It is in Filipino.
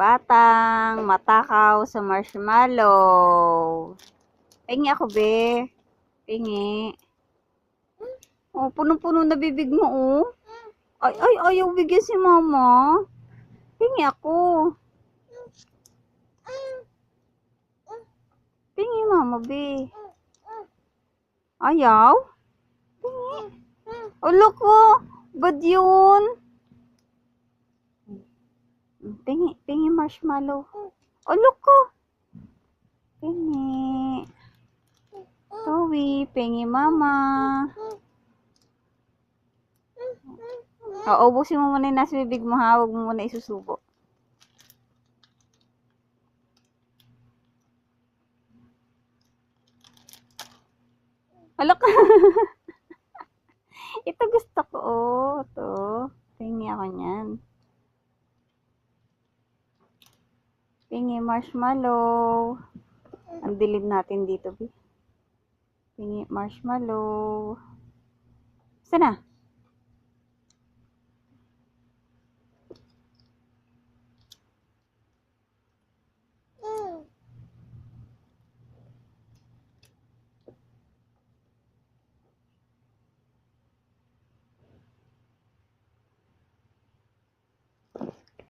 batang matakaw sa marshmallow. Pingi ako, be. Pingi. Oh, punong-puno na bibig mo, oh. Ay, ayaw bigyan si mama. Pingi ako. Pingi, mama, be. Ayaw? Pingi. Ulo ko. Bad yun. Pingi marshmallow. Ulo ko. Pingi. Towi, pingi mama. Ubusin mo muna yung nasa bibig mo, ha. Huwag mo muna isusubo. Alok. Ito gusto ko, oh. Ito. Pingi ako niyan. Pingi marshmallow. Ang dilim natin dito, be. Pingi marshmallow. Saan na?